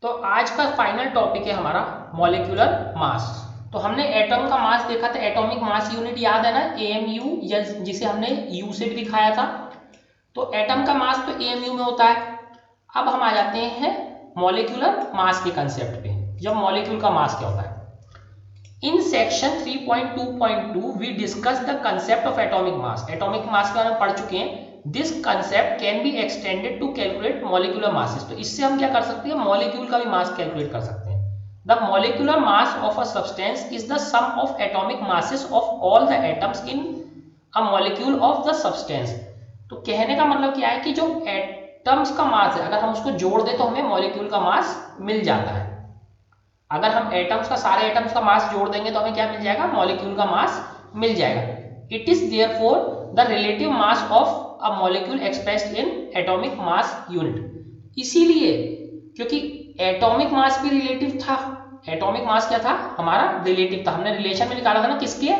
तो आज का फाइनल टॉपिक है हमारा मॉलिक्यूलर मास। तो हमने एटम का मास देखा था, एटॉमिक मास यूनिट याद है ना, एएमयू, या जिसे हमने यू से भी दिखाया था। तो एटम का मास तो एएमयू में होता है। अब हम आ जाते हैं मॉलिक्यूलर मास के कंसेप्ट पे। जब मॉलिक्यूल का मास क्या होता है, in section 3.2.2 we discuss the concept of atomic mass. Atomic mass के बारे में पढ़ चुके हैं। This concept can be extended to calculate molecular masses. तो इससे हम क्या कर सकते हैं, मॉलिक्यूल का भी मास कैलकुलेट कर सकते हैं। The molecular mass of a substance is the sum of atomic masses of all the atoms in a molecule of the substance. तो कहने का मतलब क्या है कि जो एटम्स का मास है, अगर हम उसको जोड़ दें तो हमें मॉलिक्यूल का मास मिल जाता है। अगर हम एटम्स का, सारे एटम्स का मास जोड़ देंगे तो हमें क्या मिल जाएगा, मॉलिक्यूल का मास मिल जाएगा। It is therefore the relative mass of a molecule expressed in atomic mass unit. इसीलिए क्योंकि एटॉमिक मास भी रिलेटिव था, एटॉमिक मास क्या था हमारा, रिलेटिव था। हमने रिलेशन में निकाला था ना, किसके,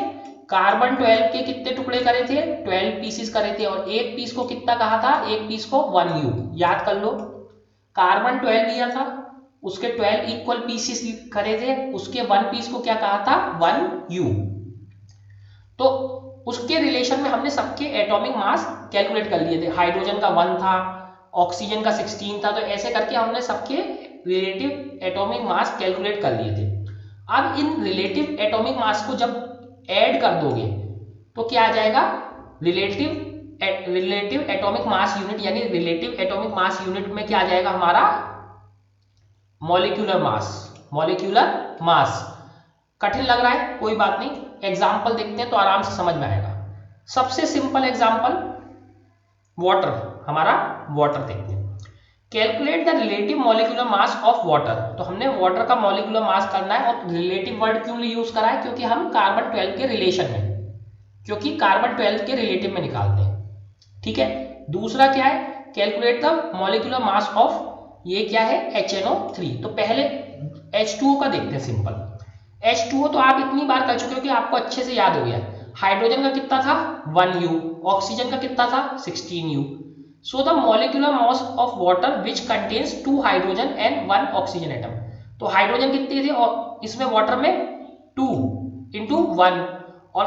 कार्बन 12 के कितने टुकड़े करे थे, 12 पीसेस करे थे, और एक पीस को कितना कहा था, एक पीस को 1U। याद कर लो, कार्बन 12 लिया था, उसके 12 इक्वल पीसेस करे थे, उसके 1 पीस को क्या कहा था, 1U। तो उसके रिलेशन में हमने सबके एटॉमिक मास कैलकुलेट कर लिए थे। हाइड्रोजन का 1 था, ऑक्सीजन का 16 था, तो ऐसे करके हमने सबके रिलेटिव एटॉमिक मास कैलकुलेट कर लिए थे। अब इन रिलेटिव एटॉमिक मास को जब ऐड कर दोगे तो क्या आ जाएगा, रिलेटिव एटॉमिक मास यूनिट, यानी रिलेटिव एटॉमिक मास यूनिट में क्या आ जाएगा हमारा, मॉलिक्यूलर मास। मॉलिक्यूलर मास कठिन लग रहा है, कोई बात नहीं, एग्जांपल देखते हैं तो आराम से समझ में आएगा। सबसे सिंपल एग्जांपल वाटर, हमारा वाटर देखते हैं। Calculate the relative molecular mass of water. तो हमने वाटर का मॉलिक्यूलर मास करना है, और रिलेटिव वर्ड क्यों यूज करा है, क्योंकि हम कार्बन 12 के रिलेशन में, क्योंकि कार्बन 12 के रिलेटिव में निकालते हैं। ठीक है, दूसरा क्या है, calculate the molecular mass of, ये क्या है, HNO3। तो पहले H2O का देखते हैं सिंपल। H2O तो आप इतनी बार कर चुके हो कि आपको अच्छे से याद हो गया। हाइड्रोजन का कितना था, 1U, ऑक्सीजन का कितना था, 16U। So the molecular mass of water which contains 2 hydrogen and 1 oxygen atom. तो हाइड्रोजन कितनी थी और इसमें वाटर में 2 इंटू 1, और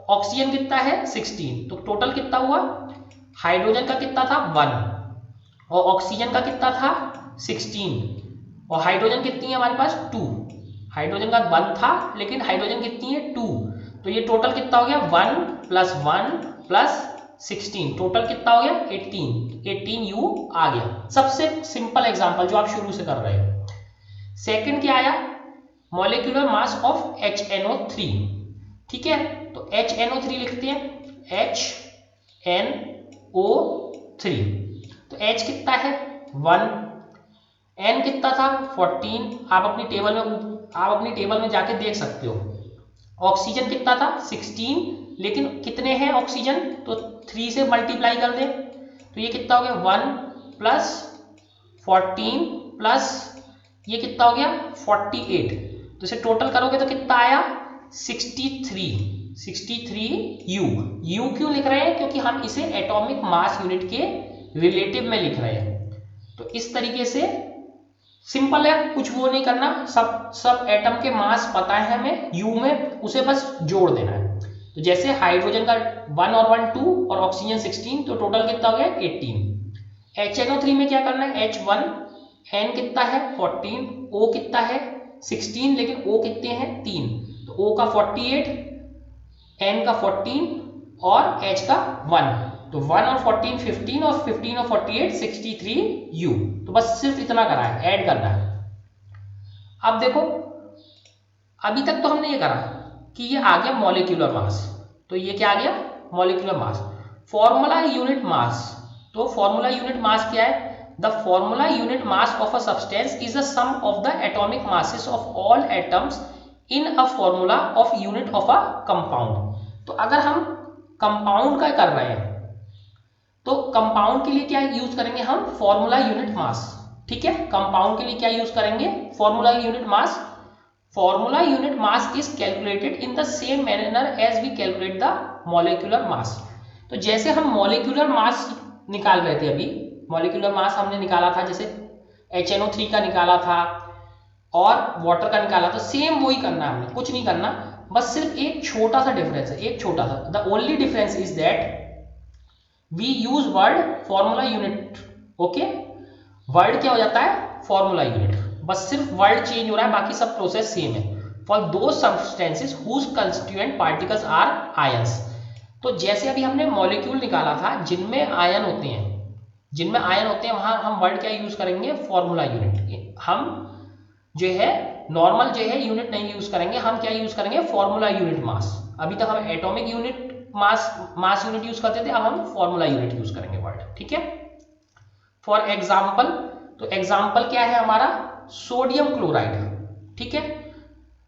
ऑक्सीजन कितना है 16, तो टोटल कितना हुआ, हाइड्रोजन का कितना था 1 और ऑक्सीजन का कितना था 16, और हाइड्रोजन कितनी है हमारे पास 2। हाइड्रोजन का 1 था लेकिन हाइड्रोजन कितनी है 2, तो ये टोटल कितना हो गया 1 प्लस 1 प्लस 16, टोटल कितना हो गया 18U आ गया। सबसे सिंपल एग्जांपल जो आप शुरू से कर रहे हो। सेकंड क्या आया, मॉलिक्यूलर मास ऑफ HNO3। ठीक है, तो HNO3 लिखते हैं, HNO3। तो H कितना है 1, N कितना था 14, आप अपनी टेबल में जाके देख सकते हो। ऑक्सीजन कितना था 16, लेकिन कितने हैं ऑक्सीजन, तो 3 से मल्टीप्लाई कर दे, तो ये कितना हो गया 1 प्लस 14 प्लस ये कितना हो गया 48, तो इसे टोटल करोगे तो कितना आया 63U। U क्यों लिख रहे हैं, क्योंकि हम इसे एटॉमिक मास यूनिट के रिलेटिव में लिख रहे हैं। तो इस तरीके से सिंपल है, कुछ वो नहीं करना, सब एटम के मास पता है हमें यू में, उसे बस जोड़ देना है। तो जैसे हाइड्रोजन का 1 और 1 2 और ऑक्सीजन 16, तो टोटल कितना हो गया 18। HNO3 में क्या करना है, H1, N कितना है 14, O कितना है 16, लेकिन O कितने हैं 3, तो O का 48, N का 14 और H का 1, तो 1 और 14 15 और 15 और 48 63U। तो बस सिर्फ इतना करा है, ऐड करना है। अब देखो, अभी तक तो हमने ये करा कि ये आ गया मॉलिक्यूलर मास, तो ये क्या आ गया molecular mass. Formula unit mass, तो फॉर्मूला यूनिट मास क्या है, the formula unit mass of a substance is the sum of the atomic masses of all atoms in a formula of unit of a compound. तो अगर हम compound का कर रहे हैं तो कंपाउंड के लिए क्या यूज करेंगे हम, फॉर्मूला यूनिट मास। ठीक है, कंपाउंड के लिए क्या यूज करेंगे, formula unit mass. Formula unit mass is calculated in the same manner as we calculate the molecular mass. तो जैसे हम मॉलिक्यूलर मास निकाल रहे थे अभी, मॉलिक्यूलर मास हमने निकाला था, जैसे HNO3 का निकाला था और वाटर का निकाला, तो सेम वही करना है, हमने कुछ नहीं करना, बस सिर्फ एक छोटा सा डिफरेंस है, एक छोटा सा। The only difference is that we use word formula unit. Okay, word क्या हो जाता है, फॉर्मूला यूनिट, बस सिर्फ वर्ड चेंज हो रहा है, बाकी सब प्रोसेस सेम है। For those substances whose constituent particles are ions. तो जैसे अभी हमने मॉलिक्यूल निकाला था जिनमें आयन होते हैं, जिनमें आयन होते हैं, वहां हम वर्ड क्या यूज करेंगे, फॉर्मूला यूनिट। हम जो है नॉर्मल जो है यूनिट नहीं यूज करेंगे, हम क्या यूज करेंगे, फॉर्मूला यूनिट मास। अभी तक हम atomic unit mass unit use करते थे, अब हम फॉर्मूला यूनिट यूज करेंगे वर्ड, ठीक है। फॉर एग्जाम्पल, तो एग्जाम्पल क्या है हमारा, सोडियम क्लोराइड, ठीक है,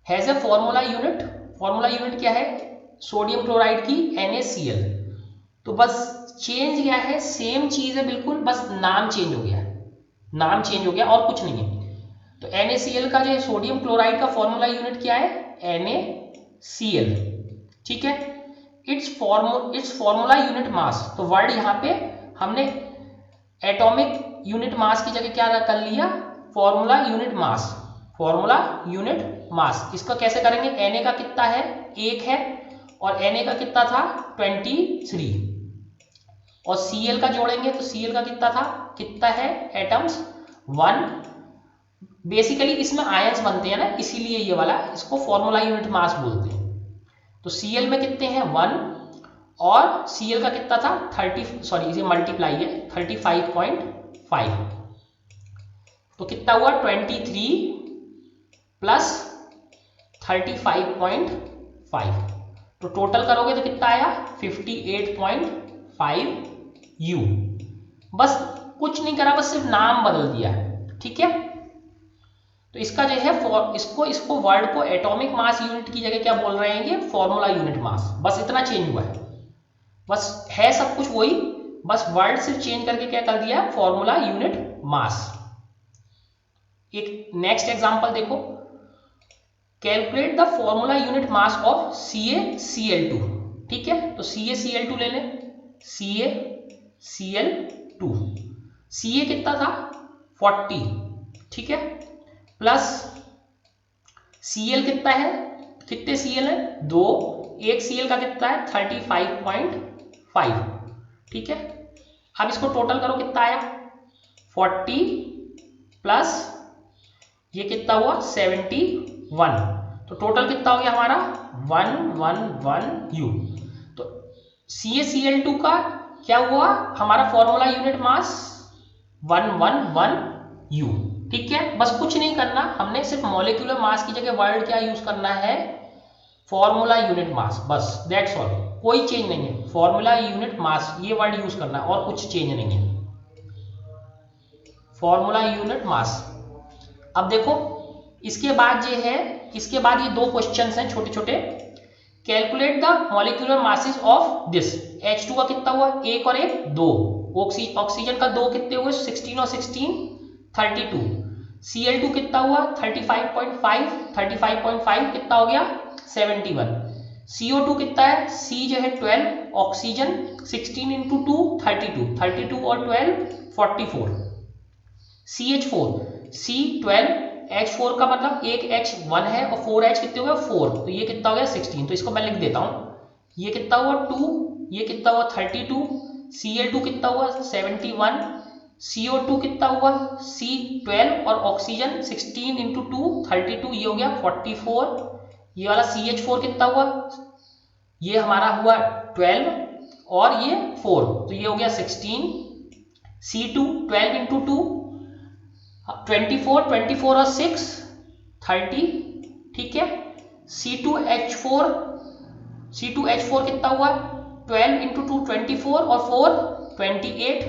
has a formula unit. Formula unit क्या है सोडियम क्लोराइड की, NaCl। तो बस चेंज क्या है, सेम चीज है बिल्कुल, बस नाम चेंज हो गया, नाम चेंज हो गया और कुछ नहीं है। तो NaCl का जो है सोडियम क्लोराइड का फॉर्मूला यूनिट क्या है, NaCl, ठीक है। इट्स फॉर्मूला यूनिट मास, तो वर्ड यहाँ पे हमने एटॉमिक यूनिट मास की जगह क्या कर लिया, formula unit mass, formula unit मास। इसका कैसे करेंगे, Na का कितना है, 1 है, और Na का कितना था 23, और Cl का जोड़ेंगे तो Cl का कितना है एटम्स 1। बेसिकली इसमें आयंस बनते हैं ना, इसीलिए ये वाला इसको फॉर्मूला यूनिट मास बोलते हैं। तो Cl में कितने हैं 1, और Cl का कितना था 30, सॉरी इसे मल्टीप्लाई है 35.5, तो कितना हुआ 23 प्लस 35.5, तो टोटल करोगे तो कितना आया 58.5 U। बस कुछ नहीं करा, बस सिर्फ नाम बदल दिया, ठीक है। तो इसका जो है इसको वर्ड को एटॉमिक मास यूनिट की जगह क्या बोल रहे हैं, ये फॉर्मूला यूनिट मास, बस इतना चेंज हुआ है, बस है सब कुछ वही, बस वर्ड सिर्फ चेंज करके क्या कर दिया, फॉर्मूला यूनिट मास। एक नेक्स्ट एग्जांपल देखो, calculate the formula unit mass of CaCl2, ठीक है। तो CaCl2 ले लें, CaCl2, Ca कितना था 40, ठीक है, प्लस Cl कितना है, कितने Cl है 2, एक Cl का कितना है 35.5, ठीक है। अब इसको टोटल करो कितना आया 40 प्लस ये कितना हुआ 71, तो टोटल कितना हो गया हमारा 111 U। तो CaCl2 का क्या हुआ हमारा फॉर्मूला यूनिट मास 111 U, ठीक है। बस कुछ नहीं करना, हमने सिर्फ मॉलिक्यूलर मास की जगह वर्ड क्या यूज करना है, फॉर्मूला यूनिट मास, बस दैट्स ऑल, कोई चेंज नहीं है, फॉर्मूला यूनिट मास ये वर्ड यूज करना है और कुछ चेंज नहीं है, फॉर्मूला यूनिट मास। अब देखो इसके बाद ये है, इसके बाद ये दो क्वेश्चंस हैं छोटे छोटे, calculate the molecular masses of this. H2 का कितना हुआ 1 और 1 2, ऑक्सीजन का 2 कितने हुए 16 और 16 32, Cl2 कितना हुआ 35.5 35.5 कितना हो गया 71, CO2 कितना है C जो है 12, ऑक्सीजन 16 इंटू 2 32, 32 और 12 44, CH4 C12 H4 का मतलब एक H1 है और 4H कितने हो गए 4, तो ये कितना हो गया 16, तो इसको मैं लिख देता हूं, ये कितना हुआ 2, ये कितना हुआ 32, Cl2 कितना हुआ 71, CO2 कितना हुआ C12 और ऑक्सीजन 16 इंटू 2 32, ये हो गया 44, ये वाला CH4 कितना हुआ, ये हमारा हुआ 12 और ये 4, तो ये हो गया 16, C2 12 इंटू 2 24 और 6 30, ठीक है। C2H4 कितना हुआ 12 इंटू 2 24 और 4 28,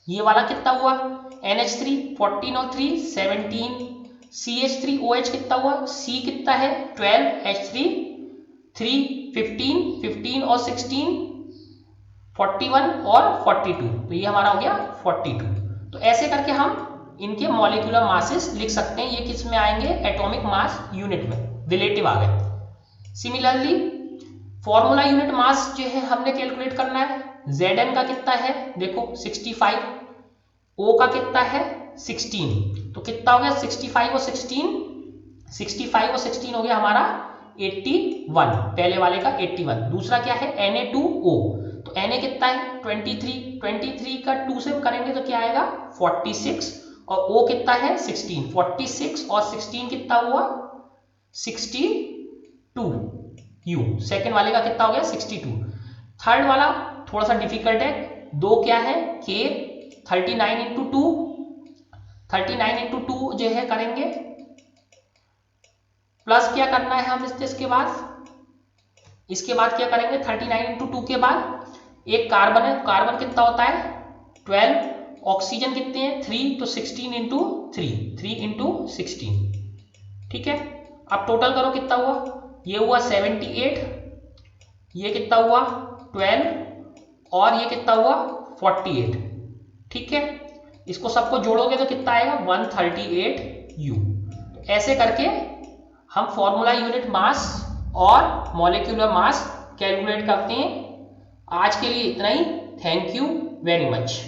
ये वाला कितना हुआ NH3 14 और 3 17, CH3OH कितना हुआ C कितना है 12, H3 3 15 और 16 41 और 42, तो ये हमारा हो गया 42। तो ऐसे करके हम इनके मॉलिक्यूलर मासेस लिख सकते हैं, ये किस में आएंगे एटॉमिक मास यूनिट में, रिलेटिव आ गए। सिमिलरली फॉर्मूला यूनिट मास जो है हमने कैलकुलेट करना है, Zn का कितना है देखो 65, O का कितना है 16, तो कितना हो गया 65 और 16, 65 और 16 हो गया हमारा 81, पहले वाले का 81। दूसरा क्या है Na2O, तो Na कितना है 23, 23 का 2 से करेंगे तो क्या आएगा 46, और O कितना है 16, 46 और 16 कितना हुआ 62, U सेकेंड वाले का कितना हो गया 62। थर्ड वाला थोड़ा सा डिफिकल्ट है, दो क्या है K 39 इंटू 2, 39 इंटू 2 जो है करेंगे, प्लस क्या करना है हम इसके बाद क्या करेंगे 39 इंटू 2 के बाद एक कार्बन है, कार्बन कितना होता है 12, ऑक्सीजन कितने हैं 3, तो 16 इंटू 3 इंटू 16, ठीक है। अब टोटल करो कितना हुआ, ये हुआ 78, ये कितना हुआ 12 और ये कितना हुआ 48, ठीक है। इसको सबको जोड़ोगे तो कितना आएगा 138U। तो ऐसे करके हम फॉर्मूला यूनिट मास और मॉलिक्यूलर मास कैलकुलेट करते हैं। आज के लिए इतना ही, थैंक यू वेरी मच।